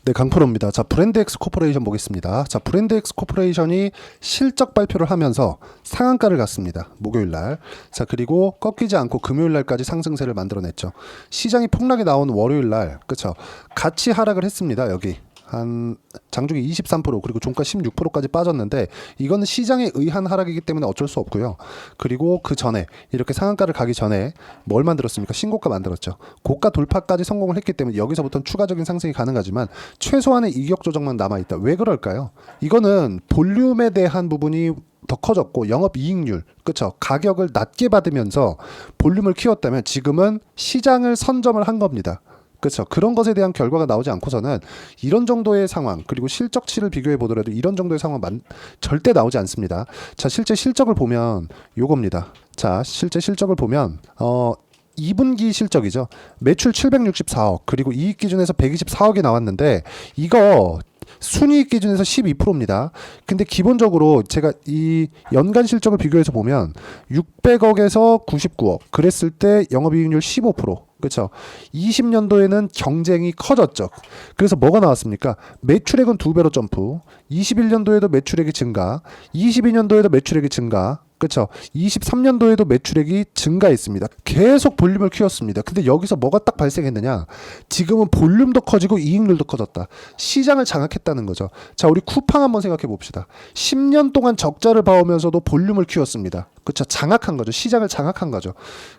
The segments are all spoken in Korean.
네, 강프로입니다. 자, 브랜드엑스 코퍼레이션 보겠습니다. 자, 브랜드엑스 코퍼레이션이 실적 발표를 하면서 상한가를 갔습니다. 목요일 날. 자, 그리고 꺾이지 않고 금요일 날까지 상승세를 만들어냈죠. 시장이 폭락이 나온 월요일 날, 그쵸? 같이 하락을 했습니다. 여기. 한 장중에 23% 그리고 종가 16%까지 빠졌는데 이거는 시장에 의한 하락이기 때문에 어쩔 수 없고요. 그리고 그 전에 이렇게 상한가를 가기 전에 뭘 만들었습니까? 신고가 만들었죠. 고가 돌파까지 성공을 했기 때문에 여기서부터는 추가적인 상승이 가능하지만 최소한의 이격 조정만 남아있다. 왜 그럴까요? 이거는 볼륨에 대한 부분이 더 커졌고 영업이익률, 그쵸? 가격을 낮게 받으면서 볼륨을 키웠다면 지금은 시장을 선점을 한 겁니다. 그렇죠. 그런 것에 대한 결과가 나오지 않고서는 이런 정도의 상황, 그리고 실적치를 비교해 보더라도 이런 정도의 상황은 절대 나오지 않습니다. 자, 실제 실적을 보면 요겁니다. 자, 실제 실적을 보면 2분기 실적이죠. 매출 764억, 그리고 이익 기준에서 124억이 나왔는데 이거 순이익 기준에서 12%입니다. 근데 기본적으로 제가 이 연간 실적을 비교해서 보면 600억에서 99억 그랬을 때 영업이익률 15%. 그렇죠. 20년도에는 경쟁이 커졌죠. 그래서 뭐가 나왔습니까? 매출액은 2배로 점프. 21년도에도 매출액이 증가. 22년도에도 매출액이 증가. 그렇죠. 23년도에도 매출액이 증가했습니다. 계속 볼륨을 키웠습니다. 근데 여기서 뭐가 딱 발생했느냐? 지금은 볼륨도 커지고 이익률도 커졌다. 시장을 장악했다는 거죠. 자, 우리 쿠팡 한번 생각해 봅시다. 10년 동안 적자를 봐오면서도 볼륨을 키웠습니다. 그렇죠. 장악한 거죠. 시장을 장악한 거죠.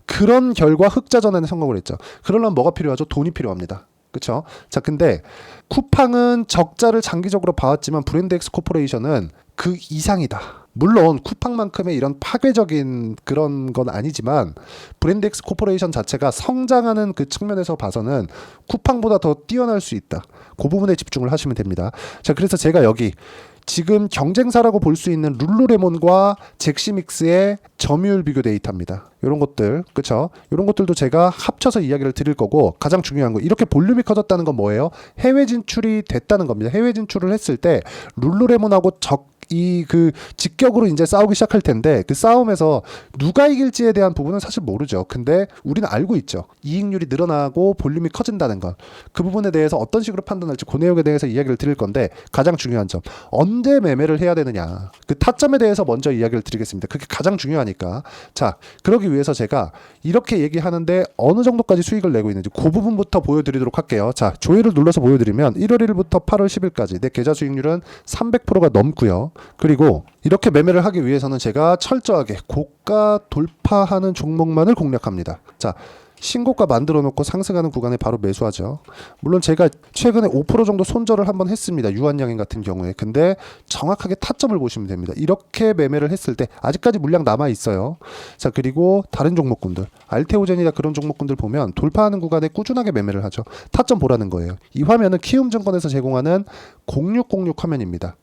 그런 결과 흑자 전환에 성공을 했죠. 그러려면 뭐가 필요하죠? 돈이 필요합니다. 그렇죠. 자, 근데 쿠팡은 적자를 장기적으로 봐왔지만 브랜드엑스 코퍼레이션은 그 이상이다. 물론 쿠팡만큼의 이런 파괴적인 그런 건 아니지만 브랜드엑스 코퍼레이션 자체가 성장하는 그 측면에서 봐서는 쿠팡보다 더 뛰어날 수 있다. 그 부분에 집중을 하시면 됩니다. 자, 그래서 제가 여기 지금 경쟁사라고 볼 수 있는 룰루레몬과 잭시믹스의 점유율 비교 데이터입니다. 이런 것들, 그쵸? 이런 것들도 제가 합쳐서 이야기를 드릴 거고, 가장 중요한 거, 이렇게 볼륨이 커졌다는 건 뭐예요? 해외 진출이 됐다는 겁니다. 해외 진출을 했을 때 룰루레몬하고 그 직격으로 이제 싸우기 시작할 텐데 그 싸움에서 누가 이길지에 대한 부분은 사실 모르죠. 근데 우리는 알고 있죠. 이익률이 늘어나고 볼륨이 커진다는 건. 그 부분에 대해서 어떤 식으로 판단할지 그 내용에 대해서 이야기를 드릴 건데 가장 중요한 점. 언제 매매를 해야 되느냐. 그 타점에 대해서 먼저 이야기를 드리겠습니다. 그게 가장 중요하니까. 자, 그러기 위해서 제가 이렇게 얘기하는데 어느 정도까지 수익을 내고 있는지 그 부분부터 보여드리도록 할게요. 자, 조회를 눌러서 보여드리면 1월 1일부터 8월 10일까지 내 계좌 수익률은 300%가 넘고요. 그리고 이렇게 매매를 하기 위해서는 제가 철저하게 고가 돌파하는 종목만을 공략합니다. 자, 신고가 만들어 놓고 상승하는 구간에 바로 매수하죠. 물론 제가 최근에 5% 정도 손절을 한번 했습니다. 유한양행 같은 경우에. 근데 정확하게 타점을 보시면 됩니다. 이렇게 매매를 했을 때 아직까지 물량 남아 있어요. 자, 그리고 다른 종목군들, 알테오젠이나 그런 종목군들 보면 돌파하는 구간에 꾸준하게 매매를 하죠. 타점 보라는 거예요. 이 화면은 키움증권에서 제공하는 0606 화면입니다.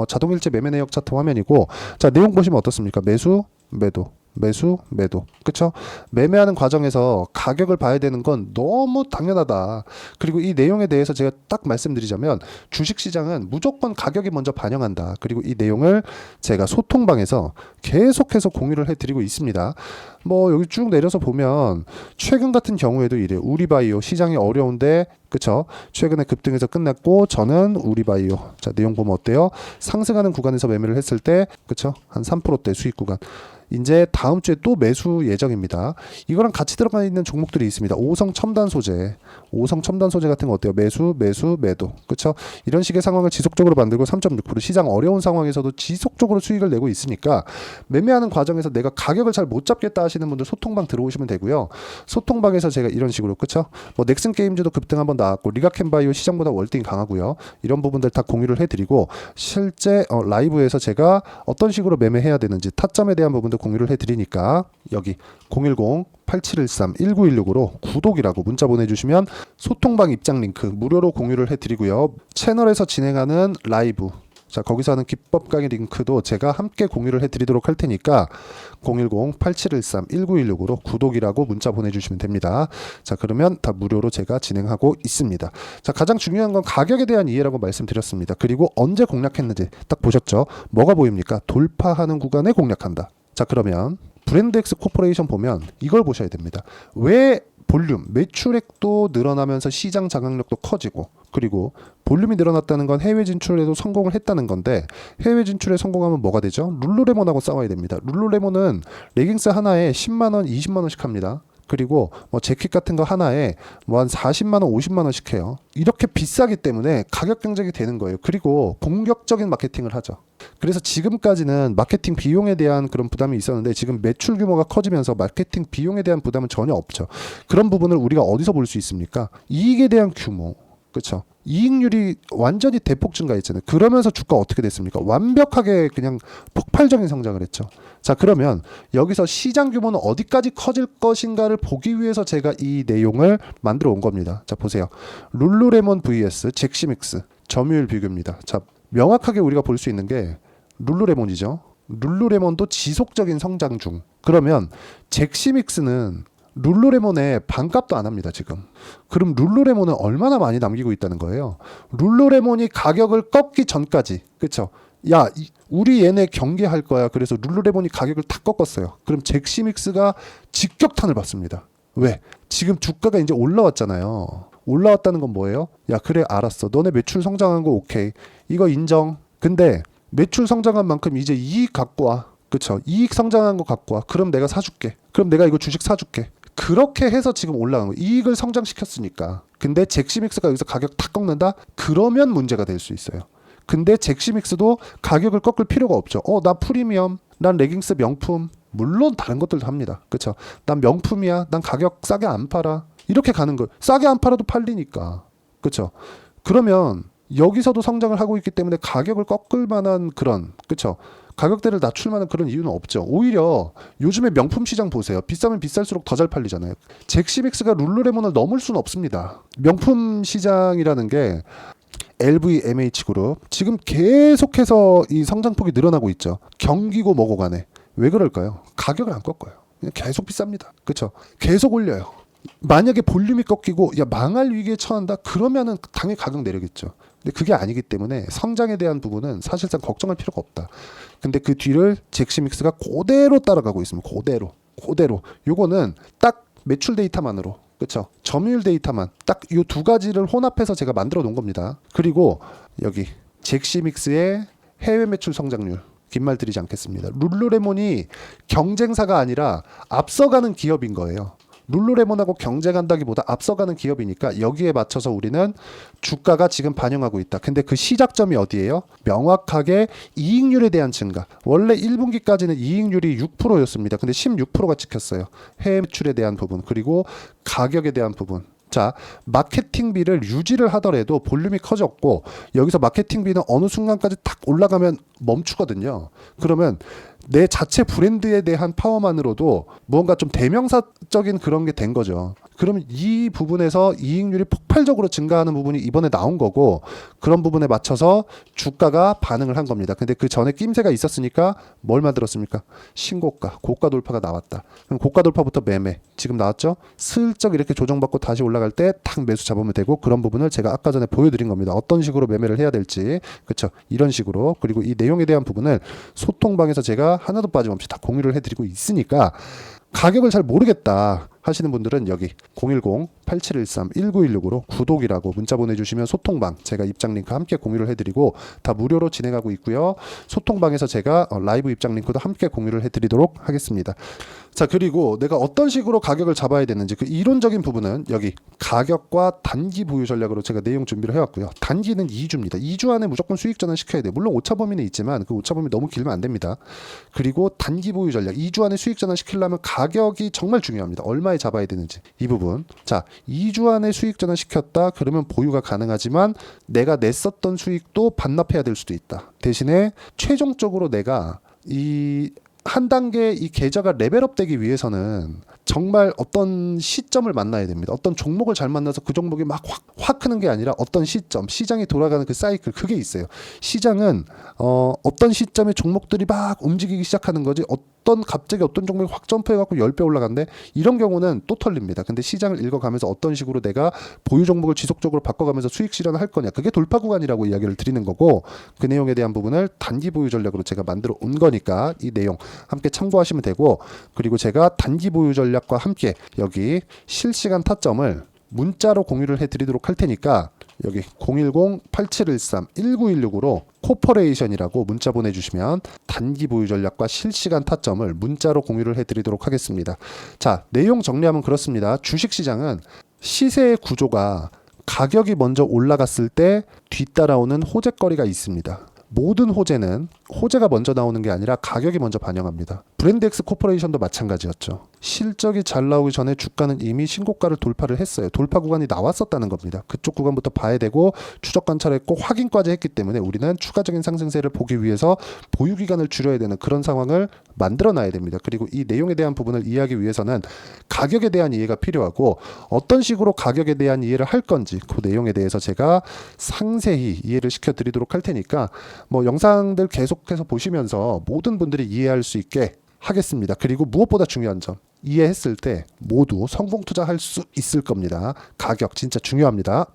자동일체 매매 내역 차트 화면이고, 자, 내용 보시면 어떻습니까? 매수, 매도, 매수, 매도. 그쵸? 매매하는 과정에서 가격을 봐야 되는 건 너무 당연하다. 그리고 이 내용에 대해서 제가 딱 말씀드리자면 주식시장은 무조건 가격이 먼저 반영한다. 그리고 이 내용을 제가 소통방에서 계속해서 공유를 해드리고 있습니다. 뭐 여기 쭉 내려서 보면 최근 같은 경우에도 이래요. 우리바이오 시장이 어려운데 그쵸? 최근에 급등해서 끝났고 저는 우리바이오 자 내용 보면 어때요? 상승하는 구간에서 매매를 했을 때 그쵸? 한 3%대 수익 구간 이제 다음 주에 또 매수 예정입니다. 이거랑 같이 들어가 있는 종목들이 있습니다. 오성 첨단 소재 같은 거 어때요? 매수, 매수, 매도. 그렇죠? 이런 식의 상황을 지속적으로 만들고 3.6% 시장 어려운 상황에서도 지속적으로 수익을 내고 있으니까 매매하는 과정에서 내가 가격을 잘 못 잡겠다 하시는 분들 소통방 들어오시면 되고요. 소통방에서 제가 이런 식으로 그렇죠? 뭐 넥슨 게임즈도 급등 한번 나왔고 리가캔바이오 시장보다 월등히 강하고요. 이런 부분들 다 공유를 해드리고 실제 라이브에서 제가 어떤 식으로 매매해야 되는지 타점에 대한 부분도 공유를 해드리니까 여기 010-8713-1916으로 구독이라고 문자 보내주시면 소통방 입장 링크 무료로 공유를 해드리고요. 채널에서 진행하는 라이브 자 거기서 하는 기법 강의 링크도 제가 함께 공유를 해드리도록 할 테니까 010-8713-1916으로 구독이라고 문자 보내주시면 됩니다. 자 그러면 다 무료로 제가 진행하고 있습니다. 자 가장 중요한 건 가격에 대한 이해라고 말씀드렸습니다. 그리고 언제 공략했는지 딱 보셨죠? 뭐가 보입니까? 돌파하는 구간에 공략한다. 자 그러면 브랜드엑스 코퍼레이션 보면 이걸 보셔야 됩니다. 왜 볼륨, 매출액도 늘어나면서 시장 장악력도 커지고, 그리고 볼륨이 늘어났다는 건 해외 진출에도 성공을 했다는 건데, 해외 진출에 성공하면 뭐가 되죠? 룰루레몬하고 싸워야 됩니다. 룰루레몬은 레깅스 하나에 10만원, 20만원씩 합니다. 그리고 뭐 재킷 같은 거 하나에 뭐 한 40만 원, 50만 원씩 해요. 이렇게 비싸기 때문에 가격 경쟁이 되는 거예요. 그리고 공격적인 마케팅을 하죠. 그래서 지금까지는 마케팅 비용에 대한 그런 부담이 있었는데, 지금 매출 규모가 커지면서 마케팅 비용에 대한 부담은 전혀 없죠. 그런 부분을 우리가 어디서 볼 수 있습니까? 이익에 대한 규모. 그렇죠. 이익률이 완전히 대폭 증가했잖아요. 그러면서 주가 어떻게 됐습니까? 완벽하게 그냥 폭발적인 성장을 했죠. 자, 그러면 여기서 시장 규모는 어디까지 커질 것인가를 보기 위해서 제가 이 내용을 만들어 온 겁니다. 자, 보세요. 룰루레몬 vs 잭시믹스 점유율 비교입니다. 자, 명확하게 우리가 볼 수 있는 게 룰루레몬이죠. 룰루레몬도 지속적인 성장 중. 그러면 잭시믹스는 룰루레몬에 반값도 안 합니다, 지금. 그럼 룰루레몬은 얼마나 많이 남기고 있다는 거예요? 룰루레몬이 가격을 꺾기 전까지, 그쵸? 야, 우리 얘네 경계할 거야. 그래서 룰루레몬이 가격을 다 꺾었어요. 그럼 잭시믹스가 직격탄을 받습니다. 왜? 지금 주가가 이제 올라왔잖아요. 올라왔다는 건 뭐예요? 야, 그래, 알았어. 너네 매출 성장한 거 오케이. 이거 인정. 근데 매출 성장한 만큼 이제 이익 갖고 와. 그쵸? 이익 성장한 거 갖고 와. 그럼 내가 사줄게. 그럼 내가 이거 주식 사줄게. 그렇게 해서 지금 올라간 거예요. 이익을 성장시켰으니까. 근데 잭시믹스가 여기서 가격 다 꺾는다? 그러면 문제가 될 수 있어요. 근데 잭시믹스도 가격을 꺾을 필요가 없죠. 나 프리미엄, 난 레깅스 명품, 물론 다른 것들도 합니다. 그쵸? 난 명품이야. 난 가격 싸게 안 팔아. 이렇게 가는 거예요. 싸게 안 팔아도 팔리니까. 그쵸? 그러면 여기서도 성장을 하고 있기 때문에 가격을 꺾을 만한 그런, 그쵸? 가격대를 낮출 만한 그런 이유는 없죠. 오히려 요즘에 명품 시장 보세요. 비싸면 비쌀수록 더 잘 팔리잖아요. 잭시믹스가 룰루레몬을 넘을 수는 없습니다. 명품 시장이라는 게 LVMH 그룹 지금 계속해서 이 성장폭이 늘어나고 있죠. 경기고 뭐고 간에. 왜 그럴까요? 가격을 안 꺾어요. 그냥 계속 비쌉니다. 그렇죠? 계속 올려요. 만약에 볼륨이 꺾이고 야 망할 위기에 처한다 그러면은 당연히 가격 내리겠죠. 근데 그게 아니기 때문에 성장에 대한 부분은 사실상 걱정할 필요가 없다. 근데 그 뒤를 잭시믹스가 그대로 따라가고 있습니다. 그대로. 요거는 딱 매출 데이터만으로, 그렇죠? 점유율 데이터만 딱 요 두 가지를 혼합해서 제가 만들어 놓은 겁니다. 그리고 여기 잭시믹스의 해외 매출 성장률 긴 말 드리지 않겠습니다. 룰루레몬이 경쟁사가 아니라 앞서가는 기업인 거예요. 룰루레몬하고 경쟁한다기보다 앞서가는 기업이니까 여기에 맞춰서 우리는 주가가 지금 반영하고 있다. 근데 그 시작점이 어디예요? 명확하게 이익률에 대한 증가. 원래 1분기까지는 이익률이 6%였습니다. 근데 16%가 찍혔어요. 해외 매출에 대한 부분 그리고 가격에 대한 부분. 자, 마케팅비를 유지를 하더라도 볼륨이 커졌고 여기서 마케팅비는 어느 순간까지 탁 올라가면 멈추거든요. 그러면 내 자체 브랜드에 대한 파워만으로도 무언가 좀 대명사적인 그런 게 된 거죠. 그러면 이 부분에서 이익률이 폭발적으로 증가하는 부분이 이번에 나온 거고 그런 부분에 맞춰서 주가가 반응을 한 겁니다. 근데 그 전에 낌새가 있었으니까 뭘 만들었습니까? 신고가, 고가 돌파가 나왔다. 그럼 고가 돌파부터 매매. 지금 나왔죠? 슬쩍 이렇게 조정받고 다시 올라갈 때 탁 매수 잡으면 되고 그런 부분을 제가 아까 전에 보여드린 겁니다. 어떤 식으로 매매를 해야 될지. 그렇죠? 이런 식으로. 그리고 이 내용에 대한 부분을 소통방에서 제가 하나도 빠짐없이 다 공유를 해드리고 있으니까 가격을 잘 모르겠다 하시는 분들은 여기 010-8713-1916으로 구독이라고 문자 보내주시면 소통방 제가 입장 링크 함께 공유를 해드리고 다 무료로 진행하고 있고요. 소통방에서 제가 라이브 입장 링크도 함께 공유를 해드리도록 하겠습니다. 자, 그리고 내가 어떤 식으로 가격을 잡아야 되는지 그 이론적인 부분은 여기 가격과 단기 보유 전략으로 제가 내용 준비를 해왔고요. 단기는 2주입니다. 2주 안에 무조건 수익 전환 시켜야 돼요. 물론 오차 범위는 있지만 그 오차 범위 너무 길면 안 됩니다. 그리고 단기 보유 전략 2주 안에 수익 전환 시키려면 가격이 정말 중요합니다. 얼마에 잡아야 되는지 이 부분. 자, 2주 안에 수익 전환 시켰다 그러면 보유가 가능하지만 내가 냈었던 수익도 반납해야 될 수도 있다. 대신에 최종적으로 내가 이 한 단계 이 계좌가 레벨업 되기 위해서는 정말 어떤 시점을 만나야 됩니다. 어떤 종목을 잘 만나서 그 종목이 막 확 크는 게 아니라 어떤 시점, 시장이 돌아가는 그 사이클 그게 있어요. 시장은 어떤 시점에 종목들이 막 움직이기 시작하는 거지 갑자기 어떤 종목이 확 점프해갖고 10배 올라간대? 이런 경우는 또 털립니다. 근데 시장을 읽어가면서 어떤 식으로 내가 보유 종목을 지속적으로 바꿔가면서 수익 실현을 할 거냐. 그게 돌파 구간이라고 이야기를 드리는 거고, 그 내용에 대한 부분을 단기 보유 전략으로 제가 만들어 온 거니까 이 내용 함께 참고하시면 되고, 그리고 제가 단기 보유 전략과 함께 여기 실시간 타점을 문자로 공유를 해드리도록 할 테니까 여기 010-8713-1916으로 코퍼레이션이라고 문자 보내주시면 단기 보유 전략과 실시간 타점을 문자로 공유를 해드리도록 하겠습니다. 자, 내용 정리하면 그렇습니다. 주식시장은 시세의 구조가 가격이 먼저 올라갔을 때 뒤따라오는 호재거리가 있습니다. 모든 호재는 호재가 먼저 나오는 게 아니라 가격이 먼저 반영합니다. 브랜드엑스 코퍼레이션도 마찬가지였죠. 실적이 잘 나오기 전에 주가는 이미 신고가를 돌파를 했어요. 돌파 구간이 나왔었다는 겁니다. 그쪽 구간부터 봐야 되고 추적 관찰했고 확인까지 했기 때문에 우리는 추가적인 상승세를 보기 위해서 보유 기간을 줄여야 되는 그런 상황을 만들어 놔야 됩니다. 그리고 이 내용에 대한 부분을 이해하기 위해서는 가격에 대한 이해가 필요하고, 어떤 식으로 가격에 대한 이해를 할 건지 그 내용에 대해서 제가 상세히 이해를 시켜 드리도록 할 테니까 뭐 영상들 계속해서 보시면서 모든 분들이 이해할 수 있게 하겠습니다. 그리고 무엇보다 중요한 점, 이해했을 때 모두 성공 투자할 수 있을 겁니다. 가격 진짜 중요합니다.